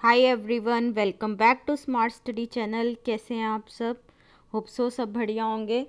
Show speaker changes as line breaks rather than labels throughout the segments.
Hi everyone, welcome back to smart study channel. कैसे हैं आप सब? होप सो सब बढ़िया होंगे।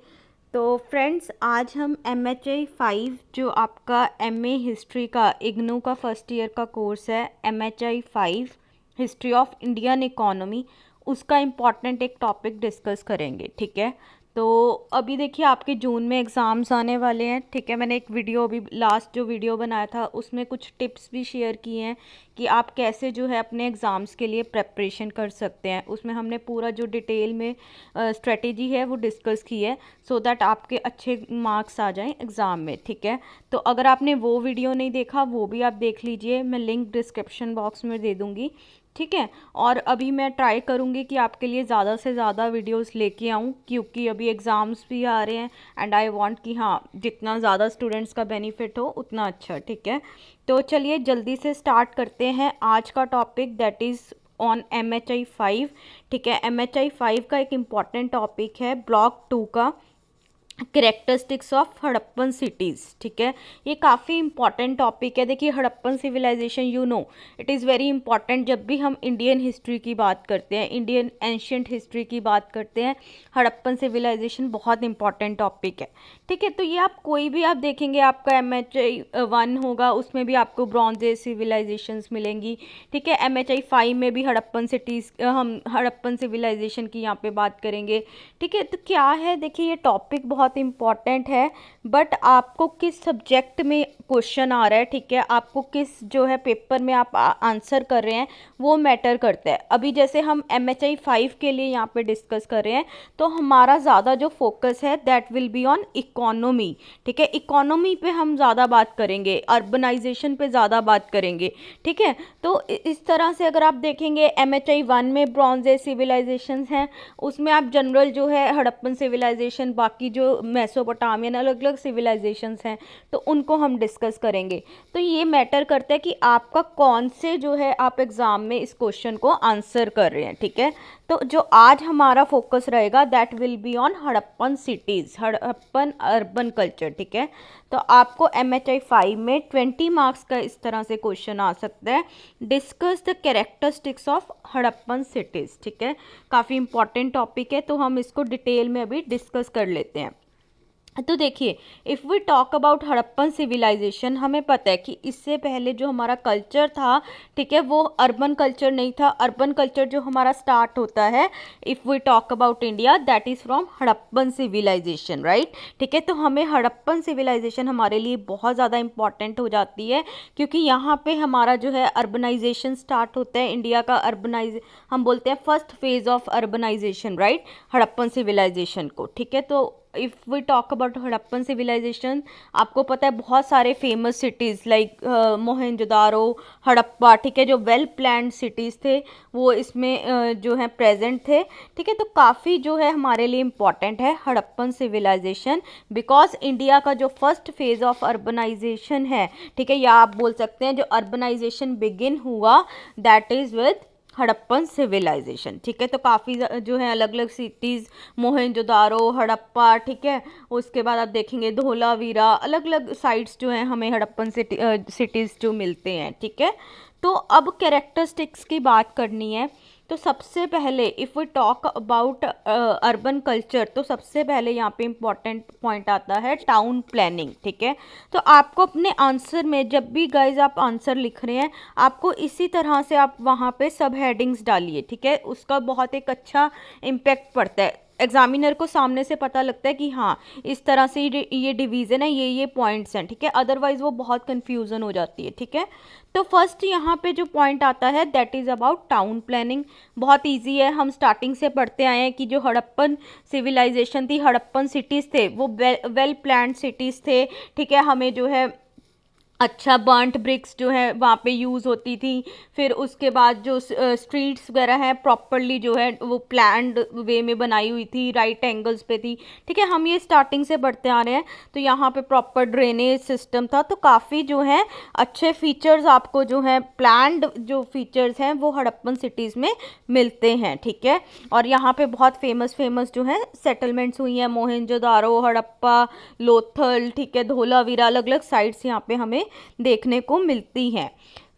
तो फ्रेंड्स, आज हम MHI 5 जो आपका MA हिस्ट्री का इग्नू का फर्स्ट ईयर का कोर्स है, MHI 5 history of Indian economy, उसका इम्पॉर्टेंट एक टॉपिक डिस्कस करेंगे। ठीक है, तो अभी देखिए आपके जून में एग्ज़ाम्स आने वाले हैं। ठीक है, मैंने एक वीडियो अभी लास्ट जो वीडियो बनाया था उसमें कुछ टिप्स भी शेयर किए हैं कि आप कैसे जो है अपने एग्ज़ाम्स के लिए प्रेपरेशन कर सकते हैं। उसमें हमने पूरा जो डिटेल में स्ट्रेटेजी है वो डिस्कस की है, सो दैट आपके अच्छे मार्क्स आ जाएं एग्ज़ाम में। ठीक है, तो अगर आपने वो वीडियो नहीं देखा वो भी आप देख लीजिए, मैं लिंक डिस्क्रिप्शन बॉक्स में दे दूँगी। ठीक है, और अभी मैं ट्राई करूँगी कि आपके लिए ज़्यादा से ज़्यादा वीडियोस लेके आऊँ, क्योंकि अभी एग्ज़ाम्स भी आ रहे हैं एंड आई वांट कि हाँ, जितना ज़्यादा स्टूडेंट्स का बेनिफिट हो उतना अच्छा। ठीक है, तो चलिए जल्दी से स्टार्ट करते हैं आज का topic, that is on MHI 5। ठीक है, MHI 5 का एक इम्पॉर्टेंट टॉपिक है ब्लॉक 2 का, कैरेक्टरिस्टिक्स ऑफ हड़प्पन सिटीज़। ठीक है, ये काफ़ी इंपॉर्टेंट टॉपिक है। देखिए, Harappan civilisation, you know it is very important. जब भी हम इंडियन हिस्ट्री की बात करते हैं, इंडियन एंशियंट हिस्ट्री की बात करते हैं, हड़प्पन सिविलाइजेशन बहुत इंपॉर्टेंट टॉपिक है। ठीक है, तो ये आप कोई भी आप देखेंगे, आपका MHI 1 होगा उसमें भी आपको ब्रॉन्ज एज सिविलाइजेशंस मिलेंगी। ठीक है, MHI 5 में भी हड़प्पन सिटीज़, हम हड़प्पन सिविलाइजेशन की यहाँ पे बात करेंगे। ठीक है, तो क्या है, देखिए ये टॉपिक बहुत इम्पॉर्टेंट है, बट आपको किस सब्जेक्ट में क्वेश्चन आ रहा है, ठीक है, आपको किस जो है पेपर में आप आंसर कर रहे हैं वो मैटर करता है। अभी जैसे हम MHI 5 के लिए यहाँ पे डिस्कस कर रहे हैं, तो हमारा ज़्यादा जो फोकस है that will be on economy. ठीक है, इकोनॉमी पे हम ज़्यादा बात करेंगे, अर्बनाइजेशन पे ज़्यादा बात करेंगे। ठीक है, तो इस तरह से अगर आप देखेंगे MHI 1 में ब्रॉन्ज एज सिविलाइजेशन हैं, उसमें आप जनरल जो है हड़प्पन सिविलाइजेशन, बाकी जो मेसोपोटामियन अलग अलग सिविलाइजेशंस हैं तो उनको हम डिस्कस करेंगे। तो ये मैटर करता है कि आपका कौन से जो है आप एग्ज़ाम में इस क्वेश्चन को आंसर कर रहे हैं। ठीक है, तो जो आज हमारा फोकस रहेगा that will be on Harappan cities, Harappan urban culture. ठीक है, तो आपको MHI 5 में 20 मार्क्स का इस तरह से क्वेश्चन आ सकता है, discuss the characteristics of Harappan cities. ठीक है, काफ़ी इंपॉर्टेंट टॉपिक है, तो हम इसको डिटेल में अभी डिस्कस कर लेते हैं। तो देखिए, if we talk about Harappan civilisation, हमें पता है कि इससे पहले जो हमारा कल्चर था, ठीक है, वो अर्बन कल्चर नहीं था। अर्बन कल्चर जो हमारा स्टार्ट होता है, if we talk about India, that is from Harappan civilisation, right. ठीक है, तो हमें हड़प्पन सिविलाइजेशन हमारे लिए बहुत ज़्यादा इंपॉर्टेंट हो जाती है, क्योंकि यहाँ पे हमारा जो है अर्बनाइजेशन स्टार्ट होता है। इंडिया का हम बोलते हैं first phase of urbanisation, right, Harappan civilisation को। ठीक है, तो if we talk about Harappan civilisation, आपको पता है बहुत सारे famous cities like Mohenjodaro, Harappa, ठीक है, जो वेल प्लान्ड सिटीज़ थे वो इसमें जो है प्रेजेंट थे। ठीक है, तो काफ़ी जो है हमारे लिए इम्पॉर्टेंट है हड़प्पन सिविलाइजेशन, बिकॉज इंडिया का जो फर्स्ट फेज़ ऑफ अर्बनाइजेशन है, ठीक है, या आप बोल सकते हैं जो अर्बनाइजेशन बिगिन हुआ, that is with Harappan civilisation. ठीक है, तो काफ़ी जो है अलग अलग सिटीज़, मोहनजोदारो, हड़प्पा, ठीक है, उसके बाद आप देखेंगे धोलावीरा, अलग अलग साइट्स जो हैं हमें हड़प्पन सिटीज़ जो मिलते हैं। ठीक है, तो अब कैरेक्टरिस्टिक्स की बात करनी है। तो सबसे पहले if we talk about urban culture, तो सबसे पहले यहाँ पे इम्पॉर्टेंट पॉइंट आता है टाउन प्लानिंग। ठीक है, तो आपको अपने आंसर में, जब भी गाइज आप आंसर लिख रहे हैं, आपको इसी तरह से आप वहाँ पे सब हेडिंग्स डालिए। ठीक है, उसका बहुत एक अच्छा इम्पेक्ट पड़ता है, एग्जामिनर को सामने से पता लगता है कि हाँ इस तरह से ये डिवीज़न है, ये पॉइंट्स हैं। ठीक है, अदरवाइज वो बहुत कन्फ्यूज़न हो जाती है। ठीक है, तो फर्स्ट यहाँ पे जो पॉइंट आता है that is about town planning. बहुत इजी है, हम स्टार्टिंग से पढ़ते आए हैं कि जो हड़प्पन सिविलाइजेशन थी, हड़प्पन सिटीज़ थे, वो वेल प्लान्ड सिटीज़ थे। ठीक है, हमें जो है अच्छा बर्न्ट ब्रिक्स जो है वहाँ पे यूज़ होती थी। फिर उसके बाद जो स्ट्रीट्स वगैरह हैं प्रॉपरली जो है वो प्लान्ड वे में बनाई हुई थी, राइट एंगल्स पे थी। ठीक है, हम ये स्टार्टिंग से बढ़ते आ रहे हैं, तो यहाँ पे प्रॉपर ड्रेनेज सिस्टम था। तो काफ़ी जो है अच्छे फीचर्स आपको जो है प्लान्ड जो फीचर्स हैं वो हड़प्पन सिटीज़ में मिलते हैं। ठीक है, और यहाँ पे बहुत फेमस जो है सेटलमेंट्स हुई हैं, मोहनजोदारो, हड़प्पा, लोथल, ठीक है, धोलावीरा, अलग अलग साइट्स यहाँ पे हमें देखने को मिलती हैं।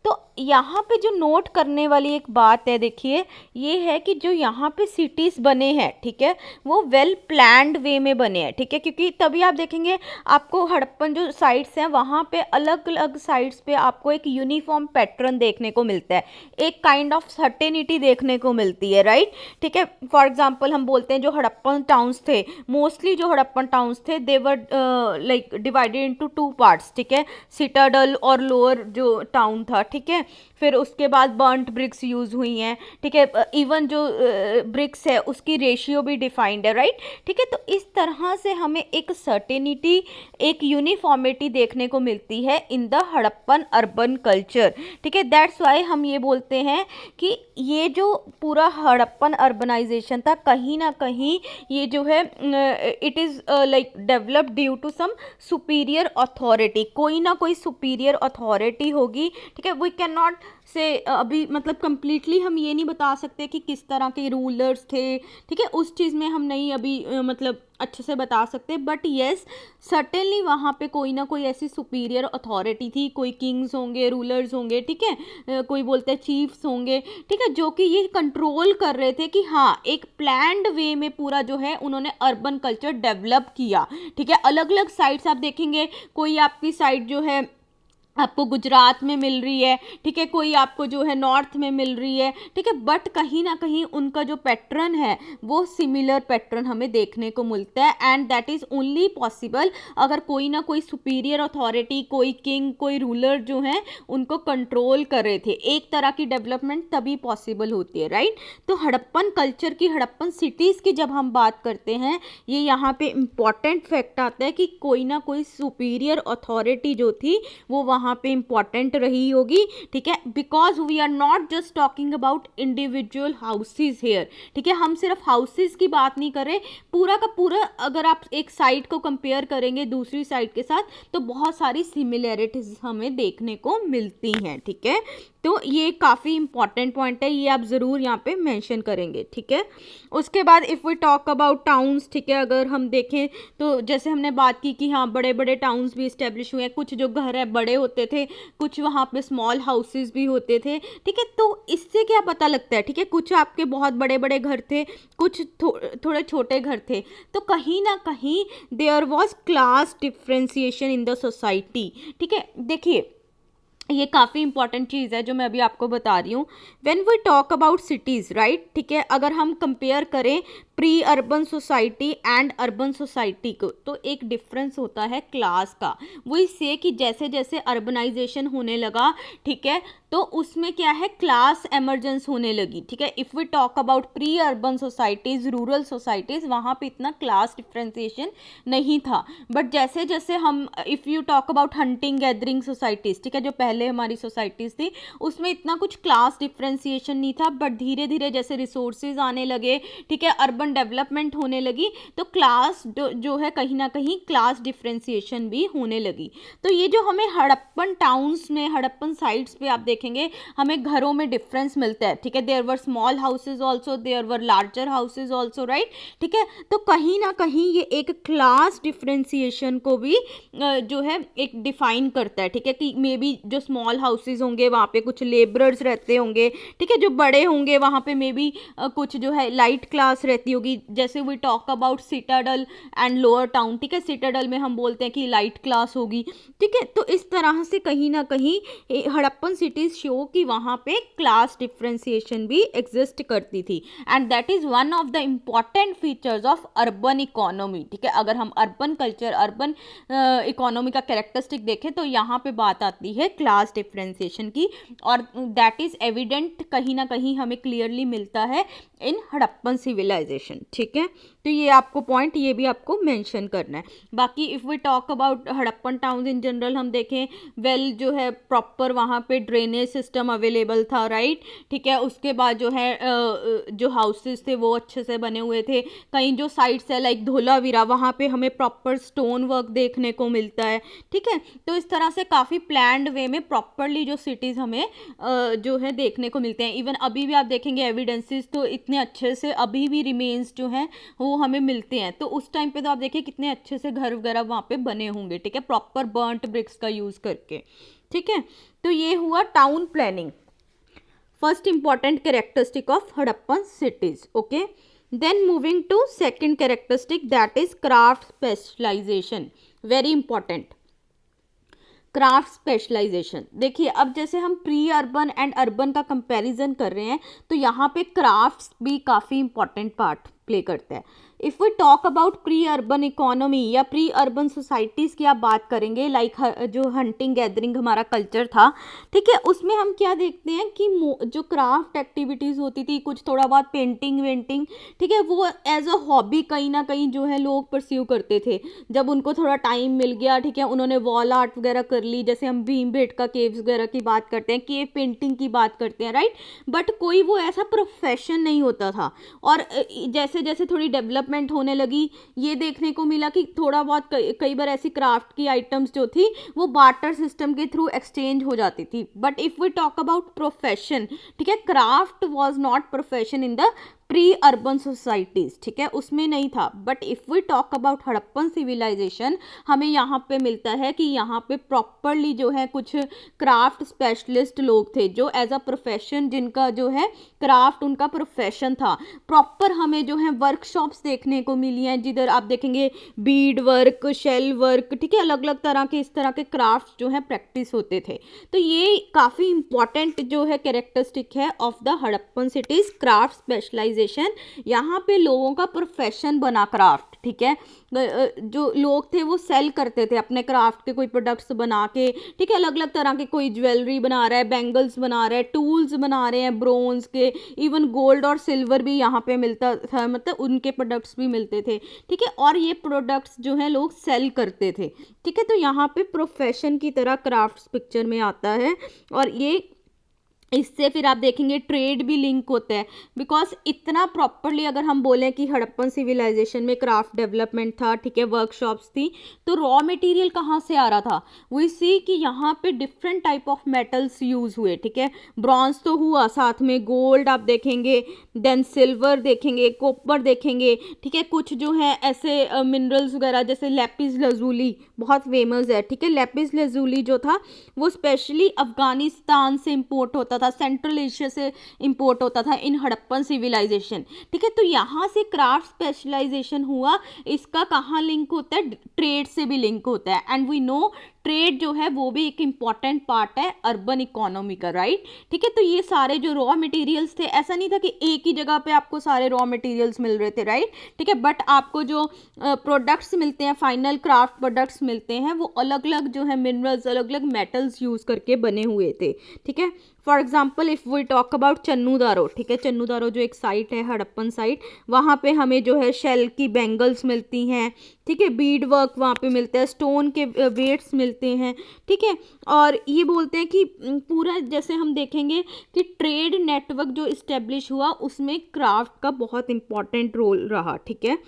तो यहाँ पे जो नोट करने वाली एक बात है, देखिए ये है कि जो यहाँ पे सिटीज़ बने हैं, ठीक है, वो वेल प्लान्ड वे में बने हैं, ठीक है, क्योंकि तभी आप देखेंगे आपको हड़प्पन जो साइट्स हैं वहाँ पे अलग अलग साइट्स पे आपको एक यूनिफॉर्म पैटर्न देखने को मिलता है, एक काइंड ऑफ सर्टेनिटी देखने को मिलती है, राइट। ठीक है, फॉर एग्जाम्पल हम बोलते हैं जो हड़प्पन टाउन्स थे, मोस्टली जो हड़प्पन टाउन्स थे they were like divided into two parts, ठीक है, सिटाडल और लोअर जो टाउन था, ठीक है, फिर उसके बाद बर्न्ट ब्रिक्स यूज़ हुई हैं, ठीक है, इवन जो ब्रिक्स है उसकी रेशियो भी डिफाइंड है, राइट। ठीक है, तो इस तरह से हमें एक सर्टेनिटी, एक यूनिफॉर्मिटी देखने को मिलती है in the Harappan urban culture, ठीक है। दैट्स वाई हम ये बोलते हैं कि ये जो पूरा हड़प्पन अर्बनाइजेशन था कहीं ना कहीं ये जो है it is like developed due to some superior authority, कोई ना कोई सुपीरियर अथॉरिटी होगी, ठीक है। वी कैन नॉट से अभी मतलब कंप्लीटली हम ये नहीं बता सकते कि किस तरह के रूलर्स थे, ठीक है, उस चीज़ में हम नहीं अभी मतलब अच्छे से बता सकते, बट येस सर्टेनली वहाँ पे कोई ना कोई ऐसी सुपीरियर अथॉरिटी थी, कोई किंग्स होंगे, रूलर्स होंगे, ठीक है, कोई बोलते हैं चीफ्स होंगे, ठीक है, जो कि ये कंट्रोल कर रहे थे कि हाँ एक प्लान्ड वे में पूरा जो है उन्होंने अर्बन कल्चर डेवलप किया, ठीक है। अलग अलग साइट्स आप देखेंगे, कोई आपकी साइट जो है आपको गुजरात में मिल रही है, ठीक है, कोई आपको जो है नॉर्थ में मिल रही है, ठीक है, बट कहीं ना कहीं उनका जो पैटर्न है वो सिमिलर पैटर्न हमें देखने को मिलता है, and that is only possible अगर कोई ना कोई सुपीरियर अथॉरिटी, कोई किंग, कोई रूलर जो है उनको कंट्रोल कर रहे थे, एक तरह की डेवलपमेंट तभी पॉसिबल होती है, राइट। तो हड़प्पन कल्चर की, हड़प्पन सिटीज़ की जब हम बात करते हैं, ये यहाँ पे इम्पॉर्टेंट फैक्ट आता है कि कोई ना कोई सुपीरियर अथॉरिटी जो थी वो वहाँ पे इंपॉर्टेंट रही होगी, ठीक है, because we are not just talking about individual houses here, ठीक है, हम सिर्फ हाउसेज की बात नहीं कर रहे, पूरा का पूरा अगर आप एक साइट को कंपेयर करेंगे दूसरी साइट के साथ तो बहुत सारी सिमिलैरिटीज हमें देखने को मिलती हैं, ठीक है। तो ये काफ़ी इंपॉर्टेंट पॉइंट है, ये आप ज़रूर यहाँ पे मेंशन करेंगे, ठीक है। उसके बाद if we talk about towns, ठीक है, अगर हम देखें तो जैसे हमने बात की कि हाँ बड़े बड़े टाउन्स भी इस्टेब्लिश हुए हैं, कुछ जो घर है बड़े होते थे, कुछ वहाँ पे स्मॉल हाउसेस भी होते थे, ठीक है। तो इससे क्या पता लगता है, ठीक है, कुछ आपके बहुत बड़े बड़े घर थे, कुछ थोड़े छोटे घर थे, तो कहीं ना कहीं there was class differentiation in the society, ठीक है। देखिए ये काफ़ी इंपॉर्टेंट चीज़ है जो मैं अभी आपको बता रही हूँ, when we talk about cities, right, ठीक है, अगर हम कंपेयर करें pre urban society and urban society को तो एक डिफरेंस होता है क्लास का। वो इससे कि जैसे जैसे अर्बनाइजेशन होने लगा, ठीक है, तो उसमें क्या है क्लास एमरजेंस होने लगी, ठीक है। If we talk about pre urban societies, rural societies, वहाँ पे इतना क्लास डिफ्रेंसिएशन नहीं था, बट जैसे जैसे हम if you talk about hunting gathering societies, ठीक है, जो पहले हमारी सोसाइटीज़ थी उसमें इतना कुछ क्लास डिफ्रेंसिएशन नहीं था, बट धीरे धीरे जैसे रिसोर्सेज आने लगे, ठीक है, अर्बन डेवलपमेंट होने लगी, तो क्लास जो है कहीं ना कहीं क्लास डिफ्रेंसिएशन भी होने लगी। तो ये जो हमें हड़प्पन टाउन्स में, हड़प्पन साइट्स पे आप देखेंगे हमें घरों में डिफरेंस मिलता है, ठीक है, there were small houses also, there were larger houses also, right, ठीक है। तो कहीं ना कहीं ये एक क्लास डिफ्रेंसिएशन को भी जो है एक डिफाइन करता है, ठीक है, कि मे बी जो स्मॉल हाउसेज होंगे वहाँ पे कुछ लेबरर्स रहते होंगे, ठीक है, जो बड़े होंगे वहाँ पे मे बी कुछ जो है लाइट क्लास रहती होगी, जैसे we talk about citadel and lower town, ठीक है, सिटाडल में हम बोलते हैं कि लाइट क्लास होगी, ठीक है। तो इस तरह से कहीं ना कहीं हड़प्पन सिटीज शो कि वहाँ पे क्लास डिफ्रेंसिएशन भी एग्जिस्ट करती थी, and that is one of the important features of urban economy, ठीक है। अगर हम अर्बन कल्चर, अर्बन इकोनॉमी का कैरेक्टरिस्टिक देखें तो यहाँ पे बात आती है क्लास डिफ्रेंसिएशन की, और दैट इज एविडेंट कहीं ना कहीं हमें क्लियरली मिलता है इन हड़प्पन सिविलाइजेशन, ठीक है। तो ये आपको पॉइंट ये भी आपको मेंशन करना है। बाकी if we talk about Harappan towns in general हम देखें, वेल जो है प्रॉपर वहाँ पे ड्रेनेज सिस्टम अवेलेबल था, राइट, ठीक है। उसके बाद जो है जो हाउसेस थे वो अच्छे से बने हुए थे, कहीं जो साइट्स है लाइक धोलावीरा वहाँ पे हमें प्रॉपर स्टोन वर्क देखने को मिलता है, ठीक है। तो इस तरह से काफ़ी प्लान्ड वे में प्रॉपरली जो सिटीज़ हमें जो है देखने को मिलते हैं। इवन अभी भी आप देखेंगे एविडेंसेस तो इतने अच्छे से अभी भी रिमेन्स जो हैं वो हमें मिलते हैं, तो उस टाइम पे तो आप देखिए कितने अच्छे से घर वगैरह वहाँ पे बने होंगे, ठीक है, प्रॉपर बर्न्ट ब्रिक्स का यूज़ करके। ठीक है, तो ये हुआ town planning, first important characteristic of Harappan cities. Okay, then moving to second characteristic, that is craft specialisation. Very important, craft specialisation. देखिए अब जैसे हम प्री अर्बन एंड अर्बन का कंपैरिजन कर रहे हैं, तो यहाँ पे क्राफ्ट्स भी काफ़ी इंपॉर्टेंट पार्ट प्ले करता है. If we talk about pre urban economy या प्री अर्बन सोसाइटीज़ की आप बात करेंगे, लाइक जो हंटिंग गैदरिंग हमारा कल्चर था, ठीक है, उसमें हम क्या देखते हैं कि जो क्राफ्ट एक्टिविटीज़ होती थी, कुछ थोड़ा बहुत पेंटिंग वेंटिंग, ठीक है, वो एज अ हॉबी कहीं ना कहीं जो है लोग परस्यू करते थे. जब उनको थोड़ा टाइम मिल गया, ठीक है, उन्होंने वॉल आर्ट वगैरह कर ली, जैसे हम भीमबेटका केव्स वगैरह की बात करते हैं, केव पेंटिंग की बात करते हैं, राइट. बट कोई वो ऐसा प्रोफेशन नहीं होता था. और जैसे जैसे थोड़ी डेवलपमेंट होने लगी, ये देखने को मिला कि थोड़ा बहुत कई बार ऐसी क्राफ्ट की आइटम्स जो थी वो बार्टर सिस्टम के थ्रू एक्सचेंज हो जाती थी. But if we talk about profession, ठीक है, craft was not profession in the pre urban societies, ठीक है, उसमें नहीं था. But if we talk about Harappan civilisation, हमें यहाँ पे मिलता है कि यहाँ पे प्रॉपरली जो है कुछ क्राफ्ट स्पेशलिस्ट लोग थे जो एज अ प्रोफेशन, जिनका जो है क्राफ्ट उनका प्रोफेशन था. प्रॉपर हमें जो है वर्कशॉप्स देखने को मिली हैं, जिधर आप देखेंगे बीड वर्क, शेल वर्क, ठीक है, अलग अलग तरह के इस तरह के क्राफ्ट जो है प्रैक्टिस होते थे. तो ये काफ़ी इंपॉर्टेंट जो है कैरेक्टरिस्टिक है of the Harappan cities, craft specialisation. यहाँ पे लोगों का प्रोफेशन बना क्राफ्ट, ठीक है. जो लोग थे वो सेल करते थे अपने क्राफ्ट के कोई प्रोडक्ट्स बना के, ठीक है, अलग अलग तरह के, कोई ज्वेलरी बना रहा है, बैंगल्स बना रहा है, टूल्स बना रहे हैं ब्रोंज के, इवन गोल्ड और सिल्वर भी यहाँ पे मिलता था, मतलब उनके प्रोडक्ट्स भी मिलते थे, ठीक है. और ये प्रोडक्ट्स जो है लोग सेल करते थे, ठीक है. तो यहाँ पे प्रोफेशन की तरह क्राफ्ट्स पिक्चर में आता है. और ये इससे फिर आप देखेंगे ट्रेड भी लिंक होता है, बिकॉज इतना प्रॉपरली अगर हम बोलें कि हड़प्पन सिविलाइजेशन में क्राफ्ट डेवलपमेंट था, ठीक है, वर्कशॉप्स थी, तो रॉ मटेरियल कहाँ से आ रहा था. वी सी कि यहाँ पे different type of metals use हुए, ठीक है. ब्रॉन्ज तो हुआ, साथ में गोल्ड आप देखेंगे, देन सिल्वर देखेंगे, कॉपर देखेंगे, ठीक है. कुछ जो है ऐसे मिनरल्स वगैरह, जैसे लेपिस लजूली बहुत फेमस है, ठीक है. लेपिस लजूली जो था वो स्पेशली अफगानिस्तान से इम्पोर्ट होता था, सेंट्रल एशिया से इंपोर्ट होता था इन हड़प्पन सिविलाइजेशन, ठीक है. तो यहाँ से क्राफ्ट स्पेशलाइजेशन हुआ. इसका कहाँ लिंक होता है, ट्रेड से भी लिंक होता है. एंड वी नो ट्रेड जो है वो भी एक इम्पॉर्टेंट पार्ट है अर्बन इकोनॉमी का, राइट, ठीक है. तो ये सारे जो रॉ मटेरियल्स थे, ऐसा नहीं था कि एक ही जगह पे आपको सारे रॉ मटेरियल्स मिल रहे थे, राइट, ठीक है. बट आपको जो प्रोडक्ट्स मिलते हैं, फाइनल क्राफ्ट प्रोडक्ट्स मिलते हैं, वो अलग अलग जो है मिनरल्स, अलग अलग मेटल्स यूज़ करके बने हुए थे, ठीक है. For example if we talk about Chanhudaro, ठीक है, चन्नू दारो जो एक साइट है हड़प्पन साइट, वहाँ पे हमें जो है शेल की बैंगल्स मिलती हैं, ठीक है, बीड वर्क वहाँ पे मिलता है, स्टोन के वेट्स मिलते हैं, ठीक है. और ये बोलते हैं कि पूरा जैसे हम देखेंगे कि ट्रेड नेटवर्क जो इस्टेब्लिश हुआ उसमें क्राफ्ट का बहुत इंपॉर्टेंट रोल रहा, ठीक है.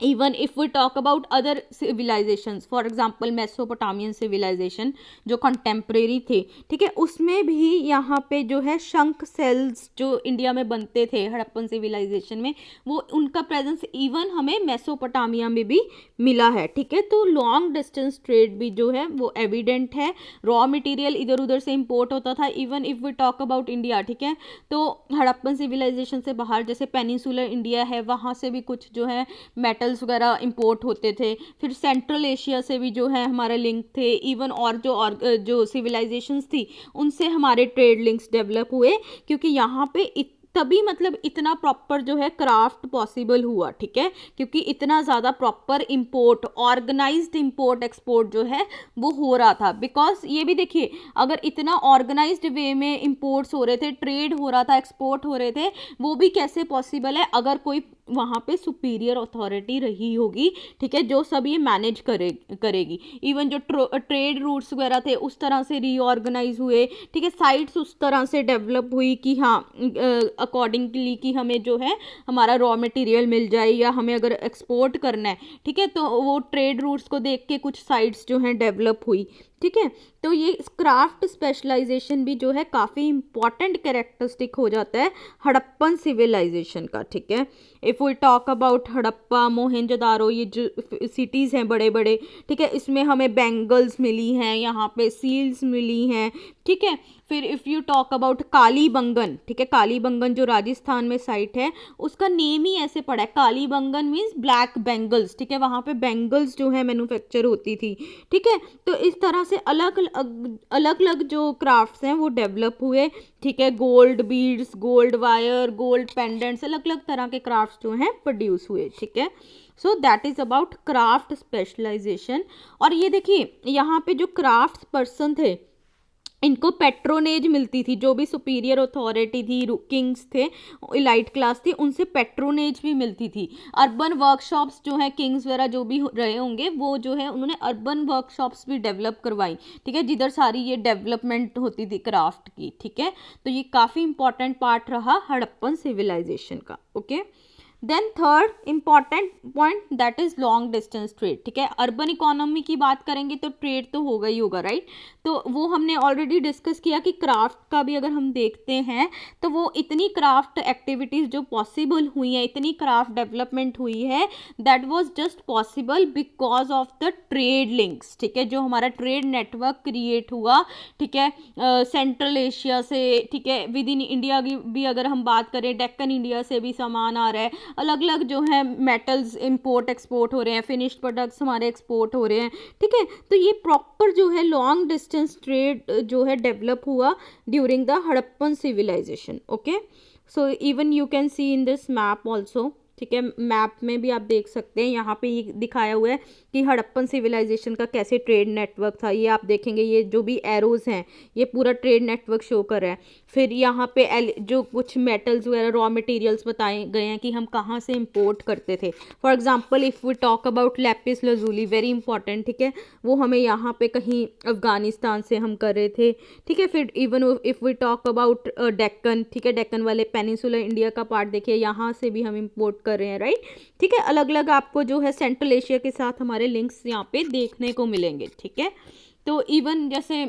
Even if we talk about other civilisations, for example Mesopotamian civilisation जो कंटेम्प्रेरी थे, ठीक है, उसमें भी यहाँ पे जो है शंख सेल्स जो इंडिया में बनते थे हड़प्पन सिविलाइजेशन में, वो उनका प्रेजेंस इवन हमें मेसोपोटामिया में भी मिला है, ठीक है. तो लॉन्ग डिस्टेंस ट्रेड भी जो है वो एविडेंट है. रॉ मटेरियल इधर उधर से इंपोर्ट होता था. Even if we talk about India, ठीक है, तो हड़प्पन सिविलाइजेशन से बाहर जैसे पेनिनसुलर इंडिया है, वहाँ से भी कुछ जो है मेटल्स वगैरह इंपोर्ट होते थे. फिर सेंट्रल एशिया से भी जो है हमारे लिंक थे. इवन और जो सिविलाइजेशंस थी उनसे हमारे ट्रेड लिंक्स डेवलप हुए, क्योंकि यहाँ पे तभी मतलब इतना प्रॉपर जो है क्राफ्ट पॉसिबल हुआ, ठीक है, क्योंकि इतना ज़्यादा proper import, organised import export जो है वो हो रहा था. बिकॉज ये भी देखिए, अगर इतना ऑर्गेनाइज्ड वे में इंपोर्ट्स हो रहे थे, ट्रेड हो रहा था, एक्सपोर्ट हो रहे थे, वो भी कैसे पॉसिबल है, अगर कोई वहाँ पे सुपीरियर अथॉरिटी रही होगी, ठीक है, जो सब ये मैनेज करेगी. इवन जो ट्रेड रूट्स वगैरह थे उस तरह से रीऑर्गेनाइज हुए, ठीक है, साइट्स उस तरह से डेवलप हुई कि हाँ अकॉर्डिंगली कि हमें जो है हमारा रॉ मटेरियल मिल जाए, या हमें अगर एक्सपोर्ट करना है, ठीक है, तो वो ट्रेड रूट्स को देख के कुछ साइट्स जो हैं डेवलप हुई, ठीक है। तो ये क्राफ्ट स्पेशलाइजेशन भी जो है काफ़ी इंपॉर्टेंट कैरेक्टरिस्टिक हो जाता है हड़प्पन सिविलाइजेशन का, ठीक है। If we talk about Harappa, Mohenjodaro, ये जो सिटीज़ हैं बड़े बड़े, ठीक है, इसमें हमें बैंगल्स मिली हैं, यहाँ पे सील्स मिली हैं, ठीक है। फिर if you talk about Kalibangan, ठीक है, कालीबंगन जो राजस्थान में साइट है, उसका नेम ही ऐसे पड़ा है, कालीबंगन मीन्स ब्लैक बैंगल्स, ठीक है, वहाँ पे बैंगल्स जो है मैन्युफैक्चर होती थी, ठीक है। तो इस तरह से अलग अलग जो क्राफ्ट्स हैं वो डेवलप हुए, ठीक है। Gold beads, gold wire, gold pendants, अलग अलग तरह के क्राफ्ट्स जो हैं प्रोड्यूस हुए, ठीक है। So that is about craft specialisation. और ये देखिए यहाँ पे जो क्राफ्ट पर्सन थे इनको पेट्रोनेज मिलती थी, जो भी सुपीरियर अथॉरिटी थी, किंग्स थे, इलाइट क्लास थी, उनसे पेट्रोनेज भी मिलती थी। अर्बन वर्कशॉप्स जो हैं, किंग्स वगैरह जो भी रहे होंगे वो जो है उन्होंने अर्बन वर्कशॉप्स भी डेवलप करवाई, ठीक है, जिधर सारी ये डेवलपमेंट होती थी क्राफ्ट की, ठीक है। तो ये काफ़ी इंपॉर्टेंट पार्ट रहा हड़प्पन सिविलाइजेशन का, okay. Then third important point that is long distance trade, ठीक है। अर्बन इकोनॉमी की बात करेंगे तो ट्रेड तो होगा ही होगा, राइट। तो वो हमने ऑलरेडी डिस्कस किया कि क्राफ्ट का भी अगर हम देखते हैं तो वो इतनी क्राफ्ट एक्टिविटीज़ जो पॉसिबल हुई हैं, इतनी क्राफ्ट डेवलपमेंट हुई है, that was just possible because of the trade links, ठीक है, जो हमारा ट्रेड नेटवर्क क्रिएट हुआ, ठीक है, सेंट्रल एशिया से, ठीक है, विद इन इंडिया की भी अगर हम बात करें, डेक्कन इंडिया से भी सामान आ रहा है, अलग अलग जो है मेटल्स इंपोर्ट एक्सपोर्ट हो रहे हैं, फिनिश्ड प्रोडक्ट्स हमारे एक्सपोर्ट हो रहे हैं, ठीक है। तो ये प्रॉपर जो है लॉन्ग डिस्टेंस ट्रेड जो है डेवलप हुआ during the Harappan civilisation, okay. So even you can see in this map also, ठीक है, मैप में भी आप देख सकते हैं, यहाँ पे ये दिखाया हुआ है कि हड़प्पन सिविलाइजेशन का कैसे ट्रेड नेटवर्क था। ये आप देखेंगे, ये जो भी एरोज हैं ये पूरा ट्रेड नेटवर्क शो कर रहा है। फिर यहाँ पे जो कुछ मेटल्स वगैरह रॉ मटेरियल्स बताए गए हैं कि हम कहाँ से इंपोर्ट करते थे। For example if we talk about lapis lazuli, very important, ठीक है, वो हमें यहाँ पे कहीं अफगानिस्तान से हम कर रहे थे, ठीक है। फिर even if we talk about Deccan, ठीक है, डेक्कन वाले पेनिनसुलर इंडिया का पार्ट देखिए, यहाँ से भी हम इंपोर्ट कर रहे हैं, राइट, ठीक है। अलग अलग आपको जो है सेंट्रल एशिया के साथ हमारे लिंक्स यहाँ पे देखने को मिलेंगे, ठीक है। तो इवन जैसे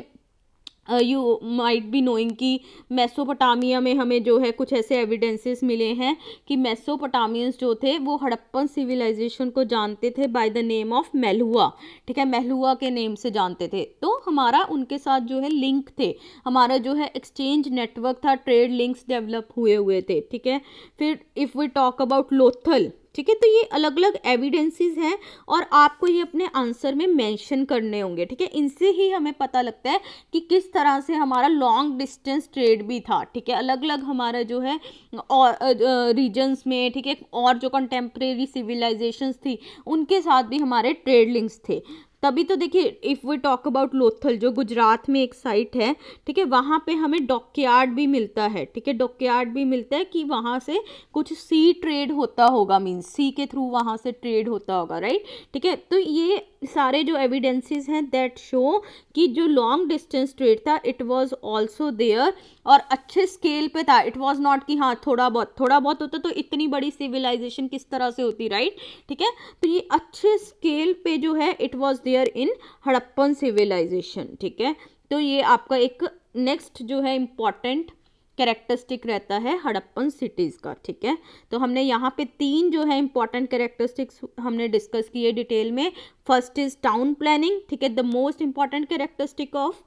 यू माइट बी नोइंग कि मेसोपोटामिया में हमें जो है कुछ ऐसे एविडेंसेस मिले हैं कि मेसोपोटामियंस जो थे वो हड़प्पन सिविलाइजेशन को जानते थे बाय द नेम ऑफ मेलहुआ, ठीक है, मेलहुआ के नेम से जानते थे। तो हमारा उनके साथ जो है लिंक थे, हमारा जो है एक्सचेंज नेटवर्क था, ट्रेड लिंक्स डेवलप हुए थे, ठीक है। फिर if we talk about Lothal, ठीक है, तो ये अलग अलग एविडेंसेस हैं और आपको ये अपने आंसर में मेंशन करने होंगे, ठीक है। इनसे ही हमें पता लगता है कि किस तरह से हमारा लॉन्ग डिस्टेंस ट्रेड भी था, ठीक है, अलग अलग हमारा जो है और रीजन्स में, ठीक है, और जो कंटेम्प्रेरी सिविलाइजेशंस थी उनके साथ भी हमारे ट्रेड लिंक्स थे। तभी तो देखिए if we talk about Lothal जो गुजरात में एक साइट है, ठीक है, वहाँ पे हमें डॉकयार्ड भी मिलता है, ठीक है, डॉकयार्ड भी मिलता है कि वहाँ से कुछ सी ट्रेड होता होगा, मीन्स सी के थ्रू वहाँ से ट्रेड होता होगा, राइट, ठीक है। तो ये सारे जो एविडेंसेस हैं दैट शो कि जो लॉन्ग डिस्टेंस ट्रेड था इट वाज आल्सो देयर और अच्छे स्केल पे था। इट वाज नॉट कि हाँ थोड़ा बहुत होता तो इतनी बड़ी सिविलाइजेशन किस तरह से होती, राइट, ठीक है। तो ये अच्छे स्केल पे जो है it was there in Harappan civilisation, ठीक है। तो ये आपका एक नेक्स्ट जो है इम्पॉर्टेंट कैरेक्टरिस्टिक रहता है हड़प्पन सिटीज़ का, ठीक है। तो हमने यहाँ पे 3 जो है इंपॉर्टेंट कैरेक्टरिस्टिक्स हमने डिस्कस किए डिटेल में। फर्स्ट इज टाउन प्लानिंग, ठीक है, the most important characteristic of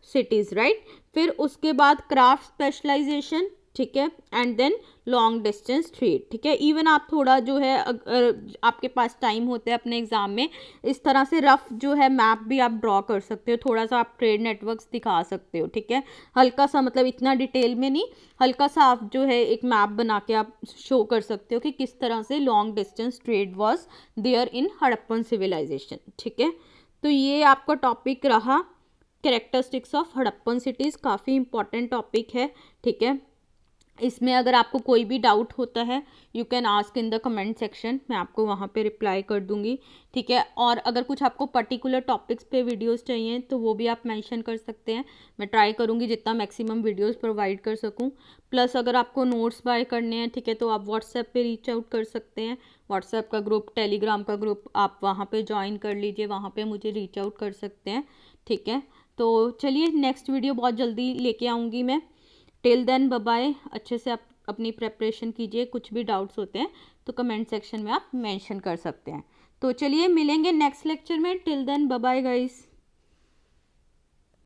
cities, right. फिर उसके बाद क्राफ्ट स्पेशलाइजेशन, ठीक है, and then long distance trade, ठीक है। इवन आप थोड़ा जो है अगर आपके पास टाइम होता है अपने एग्जाम में, इस तरह से रफ जो है मैप भी आप ड्रॉ कर सकते हो, थोड़ा सा आप ट्रेड नेटवर्क्स दिखा सकते हो, ठीक है, हल्का सा, मतलब इतना डिटेल में नहीं, हल्का सा आप जो है एक मैप बना के आप शो कर सकते हो कि किस तरह से long distance trade was there in Harappan civilisation, ठीक है। तो ये आपका टॉपिक रहा कैरेक्टरिस्टिक्स ऑफ हड़प्पन सिटीज़, काफ़ी इंपॉर्टेंट टॉपिक है, ठीक है। इसमें अगर आपको कोई भी डाउट होता है you can ask in the comment section, मैं आपको वहाँ पे रिप्लाई कर दूँगी, ठीक है। और अगर कुछ आपको पर्टिकुलर टॉपिक्स पे वीडियोस चाहिए तो वो भी आप मेंशन कर सकते हैं, मैं ट्राई करूँगी जितना मैक्सिमम वीडियोस प्रोवाइड कर सकूँ। प्लस अगर आपको नोट्स बाय करने हैं, ठीक है, तो आप व्हाट्सएप पे रीच आउट कर सकते हैं, व्हाट्सएप का ग्रुप, टेलीग्राम का ग्रुप, आप वहाँ पे ज्वाइन कर लीजिए, वहाँ पे मुझे रीच आउट कर सकते हैं, ठीक है, तो चलिए नेक्स्ट वीडियो बहुत जल्दी लेके आऊँगी मैं। Till then bye bye. अच्छे से आप अपनी प्रेपरेशन कीजिए, कुछ भी डाउट्स होते हैं तो कमेंट सेक्शन में आप मेंशन कर सकते हैं। तो चलिए मिलेंगे नेक्स्ट लेक्चर में। Till then bye bye guys.